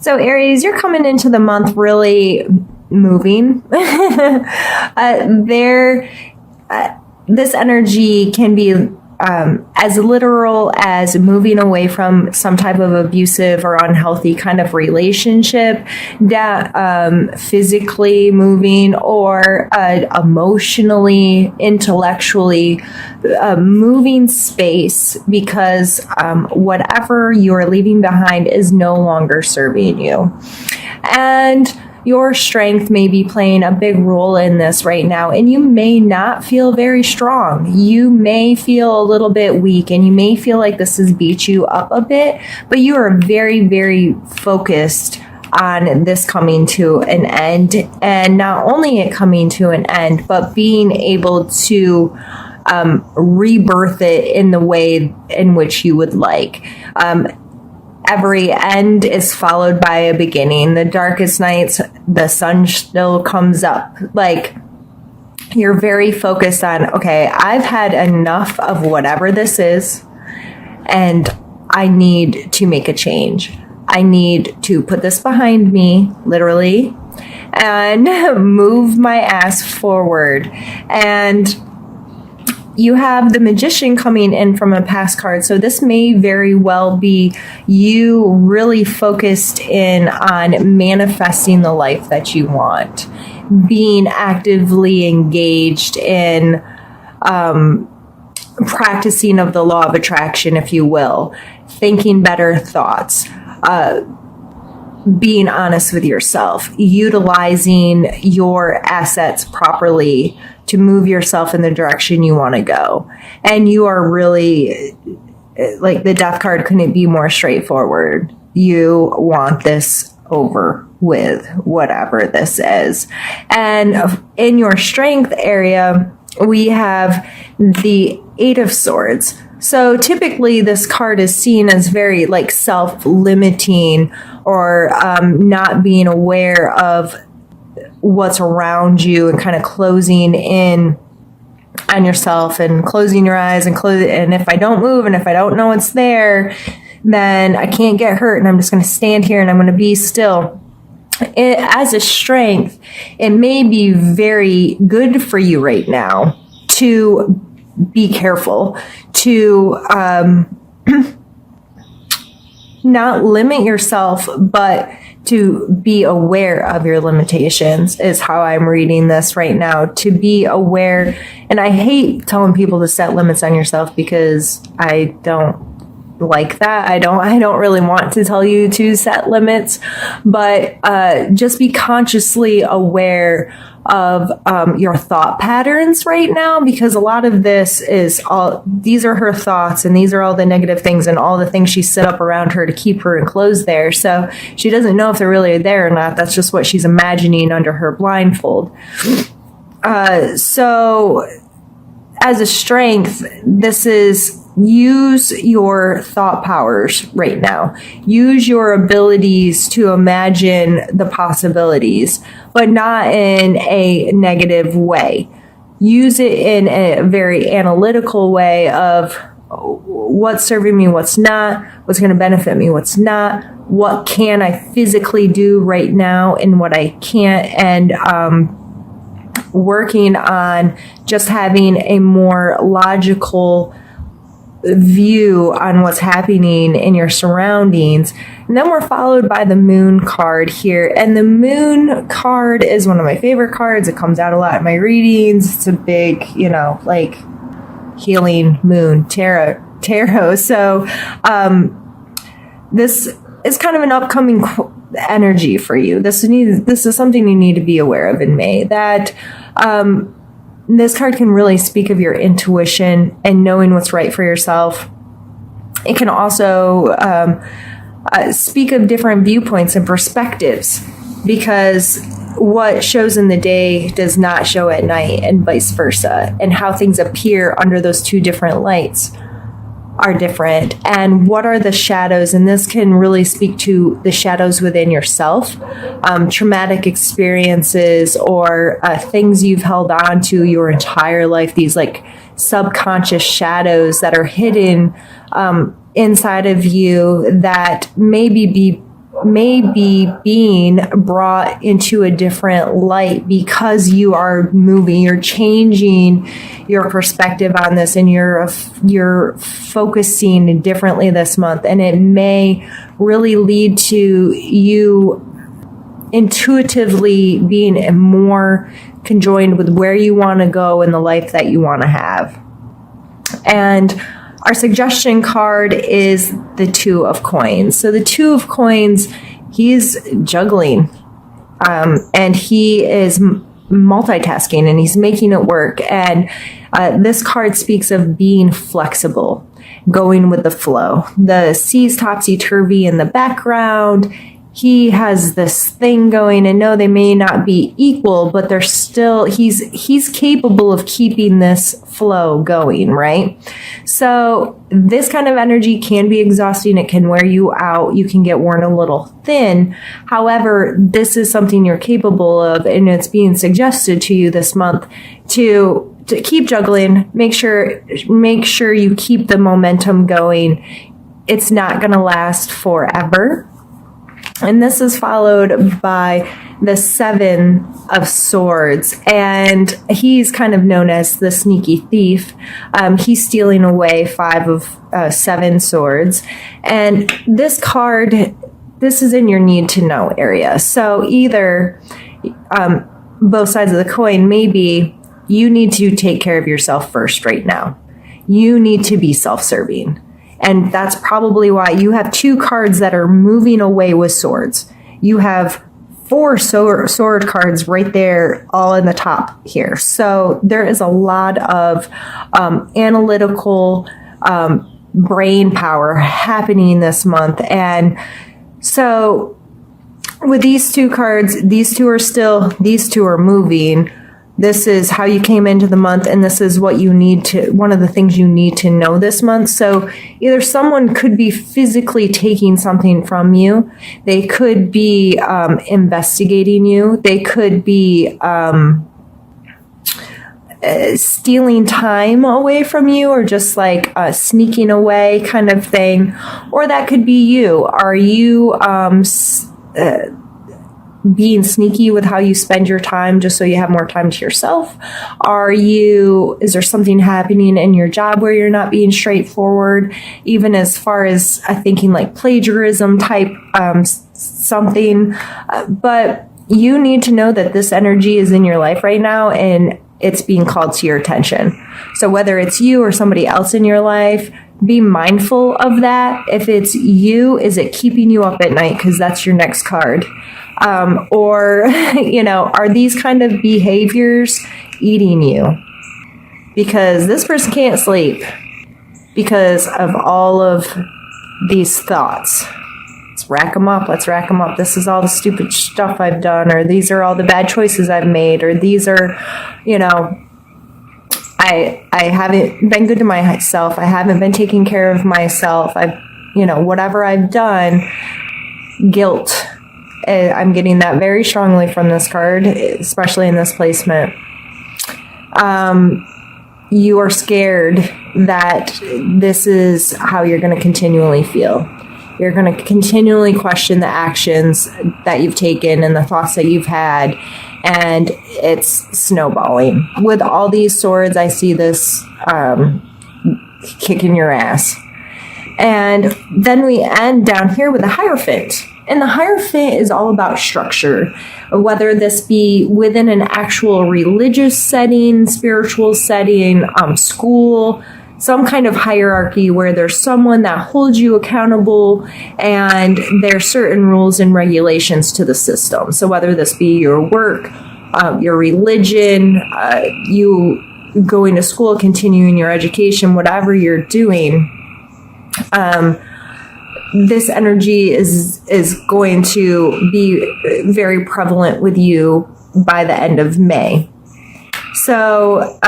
So Aries, you're coming into the month really moving. This energy can be as literal as moving away from some type of abusive or unhealthy kind of relationship, that physically moving, or emotionally, intellectually moving space, because whatever you're leaving behind is no longer serving you. And your strength may be playing a big role in this right now, and you may not feel very strong. You may feel a little bit weak, and you may feel like this has beat you up a bit, but you are very, very focused on this coming to an end, and not only it coming to an end, but being able to rebirth it in the way in which you would like. Every end is followed by a beginning. The darkest nights, the sun still comes up. Like, you're very focused on, okay, I've had enough of whatever this is, and I need to make a change. I need to put this behind me, literally, and move my ass forward. And you have the Magician coming in from a past card. So this may very well be you really focused in on manifesting the life that you want, being actively engaged in practicing of the law of attraction, if you will, thinking better thoughts, being honest with yourself, utilizing your assets properly to move yourself in the direction you want to go. And you are really, like, the Death card couldn't be more straightforward. You want this over with, whatever this is. And in your strength area, we have the Eight of Swords. So typically this card is seen as very like self-limiting, or not being aware of what's around you, and kind of closing in on yourself and closing your eyes and if I don't move and if I don't know what's there, then I can't get hurt, and I'm just going to stand here and I'm going to be still. As a strength, it may be very good for you right now to be careful, to not limit yourself, but to be aware of your limitations, is how I'm reading this right now. To be aware. And I hate telling people to set limits on yourself, because I don't like that. I don't really want to tell you to set limits, but just be consciously aware of your thought patterns right now, because a lot of this is these are her thoughts, and these are all the negative things and all the things she set up around her to keep her enclosed there. So she doesn't know if they're really there or not. That's just what she's imagining under her blindfold. So as a strength, this is, use your thought powers right now. Use your abilities to imagine the possibilities, but not in a negative way. Use it in a very analytical way of what's serving me, what's not, what's going to benefit me, what's not, what can I physically do right now and what I can't, and working on just having a more logical view on what's happening in your surroundings. And then we're followed by the Moon card here. And the Moon card is one of my favorite cards. It comes out a lot in my readings. It's a big, like healing moon, tarot. So this is kind of an upcoming energy for you. This is something you need to be aware of in May. That this card can really speak of your intuition and knowing what's right for yourself. It can also speak of different viewpoints and perspectives, because what shows in the day does not show at night, and vice versa. And how things appear under those two different lights are different. And what are the shadows? And this can really speak to the shadows within yourself, traumatic experiences, or things you've held on to your entire life, these like subconscious shadows that are hidden inside of you, that maybe be may be being brought into a different light because you are moving, you're changing your perspective on this, and you're focusing differently this month, and it may really lead to you intuitively being more conjoined with where you want to go in the life that you want to have. And our suggestion card is the Two of Coins. So the Two of Coins, he's juggling, and he is multitasking, and he's making it work. And this card speaks of being flexible, going with the flow. The sea's topsy-turvy in the background. He has this thing going, and no, they may not be equal, but they're still, he's capable of keeping this flow going, right? So this kind of energy can be exhausting. It can wear you out. You can get worn a little thin. However, this is something you're capable of, and it's being suggested to you this month to keep juggling. Make sure you keep the momentum going. It's not going to last forever. And this is followed by the Seven of Swords. And he's kind of known as the sneaky thief. He's stealing away 5 of 7 swords. And this card, this is in your need to know area. So either both sides of the coin, maybe you need to take care of yourself first right now. You need to be self-serving. And that's probably why you have 2 cards that are moving away with swords. You have 4 sword cards right there, all in the top here. So there is a lot of analytical brain power happening this month. And so with these 2 cards, these two are moving. This is how you came into the month, and this is what you need to, one of the things you need to know this month. So either someone could be physically taking something from you. They could be investigating you. They could be stealing time away from you, or just like sneaking away kind of thing. Or that could be you. Are you being sneaky with how you spend your time just so you have more time to yourself? Is there something happening in your job where you're not being straightforward, even as far as thinking like plagiarism type something? But you need to know that this energy is in your life right now, and it's being called to your attention. So whether it's you or somebody else in your life, be mindful of that. If it's you, is it keeping you up at night? Because that's your next card. Or, are these kind of behaviors eating you? Because this person can't sleep because of all of these thoughts. Let's rack them up. This is all the stupid stuff I've done, or these are all the bad choices I've made, or these are, I haven't been good to myself. I haven't been taking care of myself. Whatever I've done, guilt. I'm getting that very strongly from this card, especially in this placement. You are scared that this is how you're going to continually feel. You're going to continually question the actions that you've taken and the thoughts that you've had, and it's snowballing. With all these swords, I see this kicking your ass. And then we end down here with the Hierophant. And the Hierophant is all about structure, whether this be within an actual religious setting, spiritual setting, school, some kind of hierarchy where there's someone that holds you accountable, and there's certain rules and regulations to the system. So whether this be your work, your religion, you going to school, continuing your education, whatever you're doing, this energy is going to be very prevalent with you by the end of May. So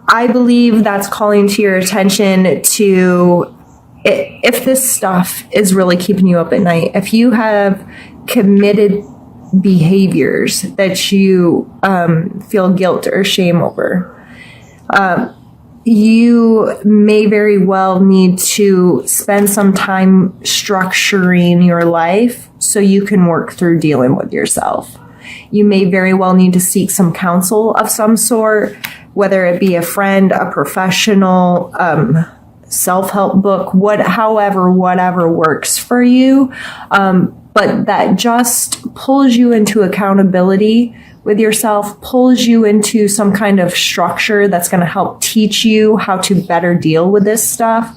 I believe that's calling to your attention to, if this stuff is really keeping you up at night, if you have committed behaviors that you feel guilt or shame over, you may very well need to spend some time structuring your life so you can work through dealing with yourself. You may very well need to seek some counsel of some sort, whether it be a friend, a professional, self-help book, whatever works for you. But that just pulls you into accountability with yourself, pulls you into some kind of structure that's going to help teach you how to better deal with this stuff.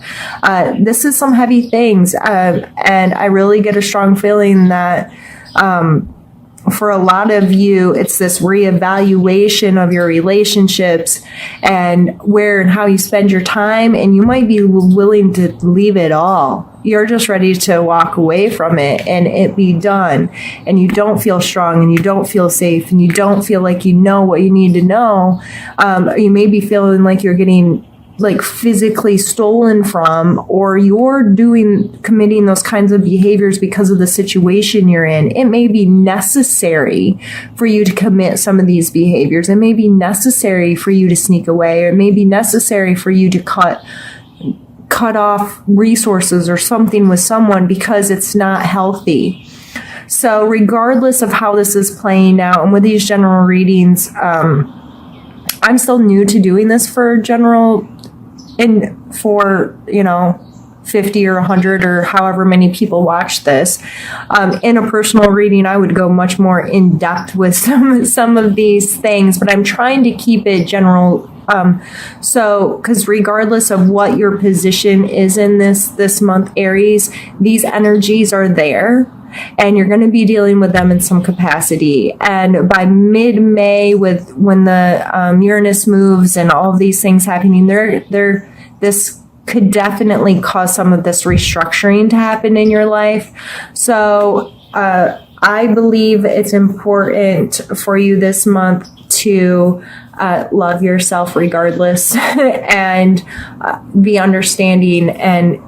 This is some heavy things. And I really get a strong feeling that, for a lot of you, it's this reevaluation of your relationships and where and how you spend your time. And you might be willing to leave it all. You're just ready to walk away from it and it be done. And you don't feel strong and you don't feel safe and you don't feel like you know what you need to know. You may be feeling like you're getting like physically stolen from, or you're committing those kinds of behaviors because of the situation you're in. It may be necessary for you to commit some of these behaviors. It may be necessary for you to sneak away, or it may be necessary for you to cut off resources or something with someone because it's not healthy. So regardless of how this is playing out, and with these general readings, I'm still new to doing this for general, and for, 50 or 100 or however many people watch this. In a personal reading, I would go much more in depth with some of these things, but I'm trying to keep it general. Because regardless of what your position is in this month, Aries, these energies are there. And you're going to be dealing with them in some capacity. And by mid-May, when the Uranus moves and all of these things happening, this could definitely cause some of this restructuring to happen in your life. So I believe it's important for you this month to love yourself regardless and be understanding and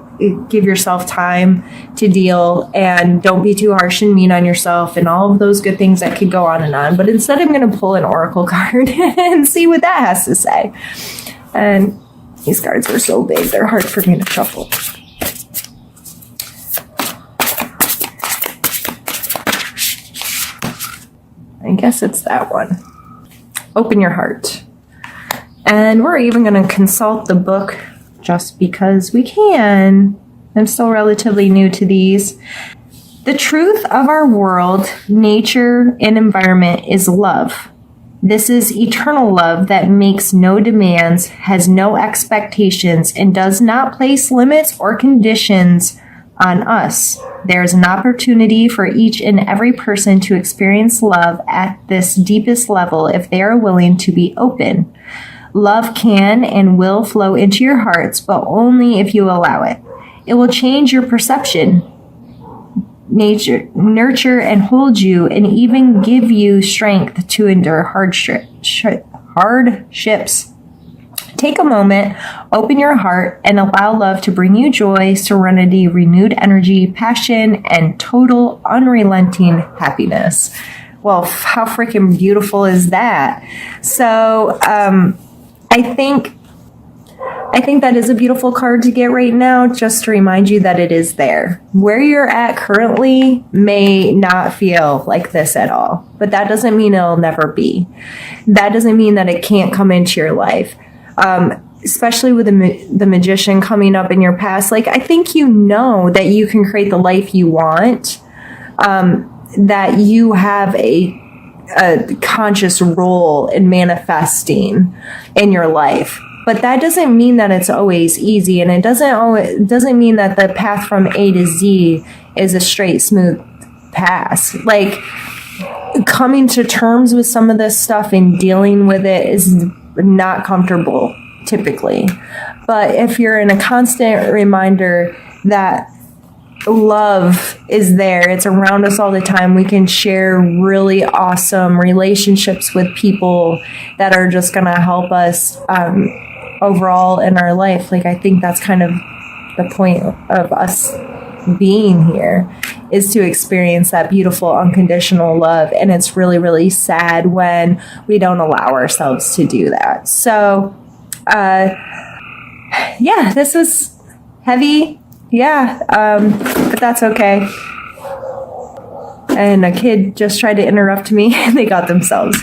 give yourself time to deal, and don't be too harsh and mean on yourself and all of those good things that could go on and on. But instead, I'm going to pull an oracle card and see what that has to say. And these cards are so big, they're hard for me to shuffle. I guess it's that one. Open your heart. And we're even going to consult the book just because we can. I'm still relatively new to these. The truth of our world, nature, and environment is love. This is eternal love that makes no demands, has no expectations, and does not place limits or conditions on us. There is an opportunity for each and every person to experience love at this deepest level if they are willing to be open. Love can and will flow into your hearts, but only if you allow it. It will change your perception, nurture and hold you, and even give you strength to endure hardships. Take a moment, open your heart, and allow love to bring you joy, serenity, renewed energy, passion, and total unrelenting happiness. Well, how freaking beautiful is that? So, I think that is a beautiful card to get right now, just to remind you that it is there. Where you're at currently may not feel like this at all, but that doesn't mean it'll never be. That doesn't mean that it can't come into your life. Especially with the Magician coming up in your past, like, I think you know that you can create the life you want, that you have a conscious role in manifesting in your life. But that doesn't mean that it's always easy, and it doesn't mean that the path from A to Z is a straight, smooth path. Like, coming to terms with some of this stuff and dealing with it is not comfortable, typically. But if you're in a constant reminder that love is there, it's around us all the time, we can share really awesome relationships with people that are just going to help us overall in our life. Like, I think that's kind of the point of us being here, is to experience that beautiful unconditional love. And it's really, really sad when we don't allow ourselves to do that. So yeah, this was heavy. Yeah, but that's okay. And a kid just tried to interrupt me and they got themselves